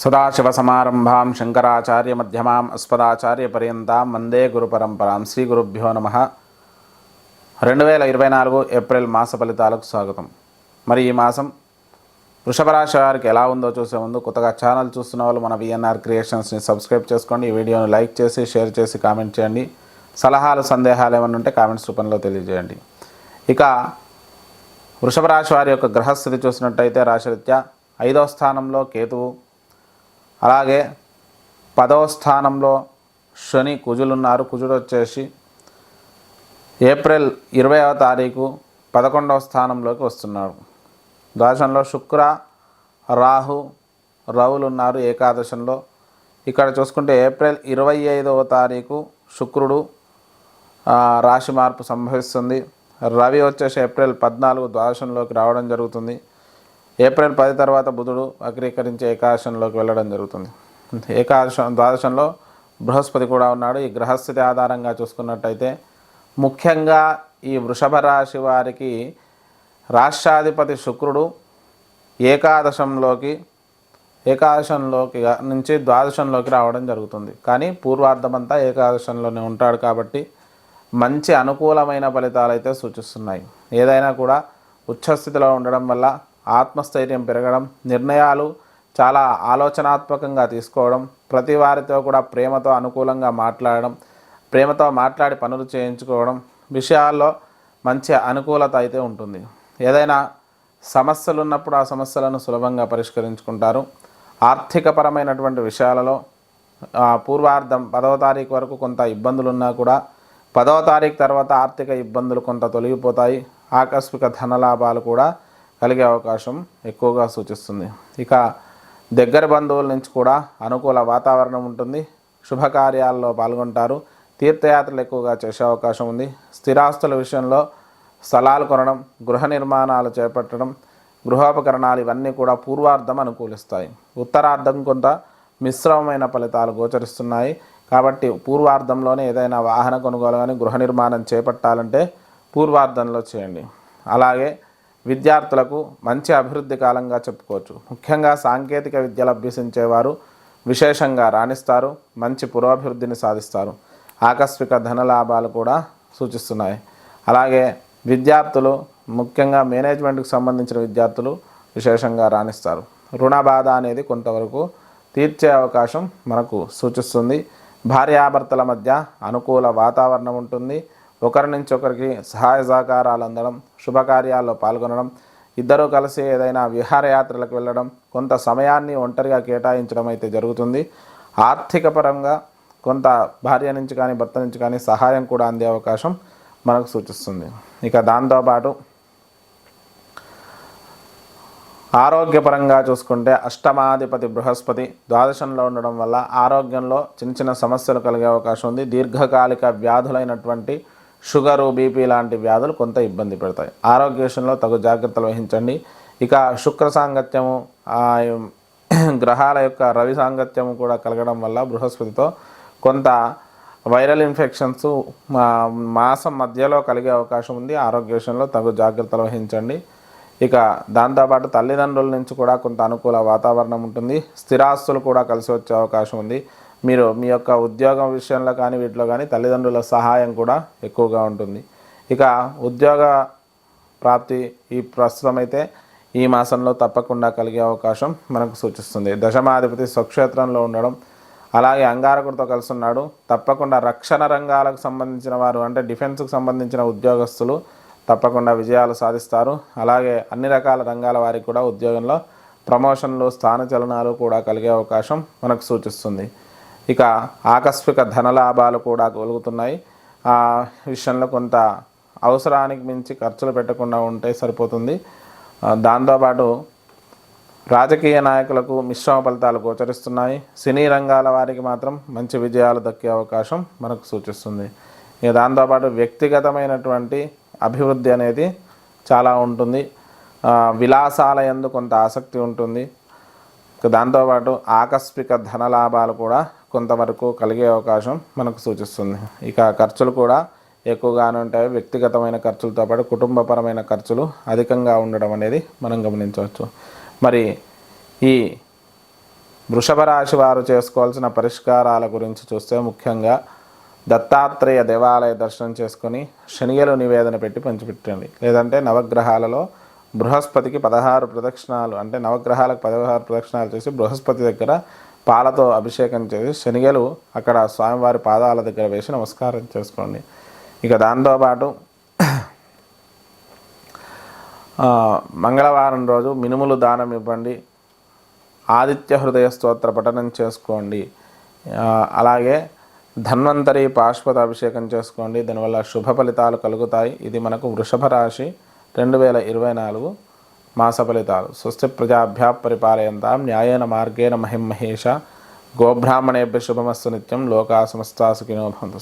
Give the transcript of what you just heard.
సదాశివసమారంభాం శంకరాచార్యమధ్యమాం అస్మదాచార్యపర్యంతాం వందే గురుపరంపరాం. శ్రీ గురుభ్యో నమః. 2024 ఏప్రిల్ మాస ఫలితాలకు స్వాగతం. మరి ఈ మాసం వృషభ రాశి వారికి ఎలా ఉందో చూసే ముందు కొత్తగా ఛానల్ చూస్తున్న వాళ్ళు మన విఎన్ఆర్ క్రియేషన్స్ని సబ్స్క్రైబ్ చేసుకోండి. ఈ వీడియోని లైక్ చేసి షేర్ చేసి కామెంట్ చేయండి. సలహాలు సందేహాలు ఏమైనా ఉంటే కామెంట్స్ రూపంలో తెలియజేయండి. ఇక వృషభ రాశి వారి యొక్క గ్రహస్థితి చూసినట్టయితే రాశిరీత్యా 5వ స్థానంలో కేతువు, అలాగే 10వ స్థానంలో శని కుజులున్నారు. కుజుడు వచ్చేసి ఏప్రిల్ 20వ తారీఖు 11వ స్థానంలోకి వస్తున్నారు. ద్వాదశంలో శుక్ర రాహు రవులు ఉన్నారు ఏకాదశంలో. ఇక్కడ చూసుకుంటే ఏప్రిల్ 25వ తారీఖు శుక్రుడు రాశి మార్పు సంభవిస్తుంది. రవి వచ్చేసి ఏప్రిల్ 14 ద్వాదశంలోకి రావడం జరుగుతుంది. ఏప్రిల్ 10 తర్వాత బుధుడు వక్రీకరించి ఏకాదశంలోకి వెళ్ళడం జరుగుతుంది. ద్వాదశంలో బృహస్పతి కూడా ఉన్నాడు. ఈ గ్రహస్థితి ఆధారంగా చూసుకున్నట్టయితే ముఖ్యంగా ఈ వృషభ రాశి వారికి రాష్ట్రాధిపతి శుక్రుడు ఏకాదశంలోకి నుంచి ద్వాదశంలోకి రావడం జరుగుతుంది. కానీ పూర్వార్ధమంతా ఏకాదశంలోనే ఉంటాడు కాబట్టి మంచి అనుకూలమైన ఫలితాలు అయితే సూచిస్తున్నాయి. ఏదైనా కూడా ఉచ్చస్థితిలో ఉండడం వల్ల ఆత్మస్థైర్యం పెరగడం, నిర్ణయాలు చాలా ఆలోచనాత్మకంగా తీసుకోవడం, ప్రతి వారితో కూడా ప్రేమతో అనుకూలంగా మాట్లాడడం, ప్రేమతో మాట్లాడి పనులు చేయించుకోవడం, విషయాల్లో మంచి అనుకూలత అయితే ఉంటుంది. ఏదైనా సమస్యలు ఉన్నప్పుడు ఆ సమస్యలను సులభంగా పరిష్కరించుకుంటారు. ఆర్థికపరమైనటువంటి విషయాలలో పూర్వార్ధం 10వ తారీఖు వరకు కొంత ఇబ్బందులు ఉన్నా కూడా 10వ తారీఖు తర్వాత ఆర్థిక ఇబ్బందులు కొంత తొలగిపోతాయి. ఆకస్మిక ధనలాభాలు కూడా కలిగే అవకాశం ఎక్కువగా సూచిస్తుంది. ఇక దగ్గర బంధువుల నుంచి కూడా అనుకూల వాతావరణం ఉంటుంది. శుభకార్యాల్లో పాల్గొంటారు. తీర్థయాత్రలు ఎక్కువగా చేసే అవకాశం ఉంది. స్థిరాస్తుల విషయంలో స్థలాలు కొనడం, గృహ నిర్మాణాలు చేపట్టడం, గృహోపకరణాలు ఇవన్నీ కూడా పూర్వార్ధం అనుకూలిస్తాయి. ఉత్తరార్ధం కొంత మిశ్రమమైన ఫలితాలు గోచరిస్తున్నాయి. కాబట్టి పూర్వార్ధంలోనే ఏదైనా వాహన కొనుగోలు కానీ గృహ నిర్మాణం చేపట్టాలంటే పూర్వార్ధంలో చేయండి. అలాగే విద్యార్థులకు మంచి అభివృద్ధి కాలంగా చెప్పుకోవచ్చు. ముఖ్యంగా సాంకేతిక విద్యలు అభ్యసించేవారు విశేషంగా రాణిస్తారు. మంచి పురోభివృద్ధిని సాధిస్తారు. ఆకస్మిక ధనలాభాలు కూడా సూచిస్తున్నాయి. అలాగే విద్యార్థులు ముఖ్యంగా మేనేజ్మెంట్కి సంబంధించిన విద్యార్థులు విశేషంగా రాణిస్తారు. రుణ బాధ అనేది కొంతవరకు తీర్చే అవకాశం మనకు సూచిస్తుంది. భార్యాభర్తల మధ్య అనుకూల వాతావరణం ఉంటుంది. ఒకరి నుంచి ఒకరికి సహాయ సహకారాలు అందడం, శుభకార్యాల్లో పాల్గొనడం, ఇద్దరూ కలిసి ఏదైనా విహారయాత్రలకు వెళ్ళడం, కొంత సమయాన్ని ఒంటరిగా కేటాయించడం అయితే జరుగుతుంది. ఆర్థిక పరంగా కొంత భార్య నుంచి కానీ భర్త నుంచి కానీ సహాయం కూడా అందే అవకాశం మనకు సూచిస్తుంది. ఇక దాంతోపాటు ఆరోగ్యపరంగా చూసుకుంటే అష్టమాధిపతి బృహస్పతి ద్వాదశంలో ఉండడం వల్ల ఆరోగ్యంలో చిన్న చిన్న సమస్యలు కలిగే అవకాశం ఉంది. దీర్ఘకాలిక వ్యాధులైనటువంటి షుగరు, బీపీ లాంటి వ్యాధులు కొంత ఇబ్బంది పెడతాయి. ఆరోగ్య విషయంలో తగు జాగ్రత్తలు వహించండి. ఇక శుక్ర సాంగత్యము, గ్రహాల యొక్క రవి సాంగత్యము కూడా కలగడం వల్ల బృహస్పతితో కొంత వైరల్ ఇన్ఫెక్షన్స్ మాసం మధ్యలో కలిగే అవకాశం ఉంది. ఆరోగ్య విషయంలో తగు జాగ్రత్తలు వహించండి. ఇక దాంతోపాటు తల్లిదండ్రుల నుంచి కూడా కొంత అనుకూల వాతావరణం ఉంటుంది. స్థిరాస్తులు కూడా కలిసి వచ్చే అవకాశం ఉంది. మీరు మీ యొక్క ఉద్యోగం విషయంలో కానీ వీటిలో కానీ తల్లిదండ్రుల సహాయం కూడా ఎక్కువగా ఉంటుంది. ఇక ఉద్యోగ ప్రాప్తి ఈ ప్రస్తుతం అయితే ఈ మాసంలో తప్పకుండా కలిగే అవకాశం మనకు సూచిస్తుంది. దశమాధిపతి స్వక్షేత్రంలో ఉండడం, అలాగే అంగారకుడితో కలిసి ఉన్నాడు. తప్పకుండా రక్షణ రంగాలకు సంబంధించిన వారు అంటే డిఫెన్స్కు సంబంధించిన ఉద్యోగస్తులు తప్పకుండా విజయాలు సాధిస్తారు. అలాగే అన్ని రకాల రంగాల వారికి కూడా ఉద్యోగంలో ప్రమోషన్లు, స్థానచలనాలు కూడా కలిగే అవకాశం మనకు సూచిస్తుంది. ఇక ఆకస్మిక ధనలాభాలు కూడా కలుగుతున్నాయి. ఆ విషయంలో కొంత అవసరానికి మించి ఖర్చులు పెట్టకుండా ఉంటే సరిపోతుంది. దాంతోపాటు రాజకీయ నాయకులకు మిశ్రమ ఫలితాలు గోచరిస్తున్నాయి. సినీ రంగాల వారికి మాత్రం మంచి విజయాలు దక్కే అవకాశం మనకు సూచిస్తుంది. ఇక దాంతోపాటు వ్యక్తిగతమైనటువంటి అభివృద్ధి అనేది చాలా ఉంటుంది. విలాసాల యందు కొంత ఆసక్తి ఉంటుంది. దాంతోపాటు ఆకస్మిక ధనలాభాలు కూడా కొంతవరకు కలిగే అవకాశం మనకు సూచిస్తుంది. ఇక ఖర్చులు కూడా ఎక్కువగానే ఉంటాయి. వ్యక్తిగతమైన ఖర్చులతో పాటు కుటుంబపరమైన ఖర్చులు అధికంగా ఉండడం అనేది మనం గమనించవచ్చు. మరి ఈ వృషభ రాశి వారు చేసుకోవాల్సిన పరిష్కారాల గురించి చూస్తే ముఖ్యంగా దత్తాత్రేయ దేవాలయ దర్శనం చేసుకొని శనిగలు నివేదన పెట్టి పంచిపెట్టండి. లేదంటే నవగ్రహాలలో బృహస్పతికి 16 ప్రదక్షిణాలు, అంటే నవగ్రహాలకు 16 ప్రదక్షిణాలు చేసి బృహస్పతి దగ్గర పాలతో అభిషేకం చేసి శనిగలు అక్కడ స్వామివారి పాదాల దగ్గర వేసి నమస్కారం చేసుకోండి. ఇక దాంతోపాటు మంగళవారం రోజు మినుములు దానం ఇవ్వండి. ఆదిత్య హృదయ స్తోత్ర పఠనం చేసుకోండి. అలాగే ధన్వంతరి పాశుపత అభిషేకం చేసుకోండి. దానివల్ల శుభ ఫలితాలు కలుగుతాయి. ఇది మనకు వృషభ రాశి 2024 మాస ఫలితాలు. స్వస్తి ప్రజాభ్యా పరిపాలయంతాం న్యాయేన మార్గేణ మహిం మహేష. గోబ్రాహ్మణేభ్య శుభమస్తు నిత్యం. లోకా సమస్తా సుఖినో భవంతు.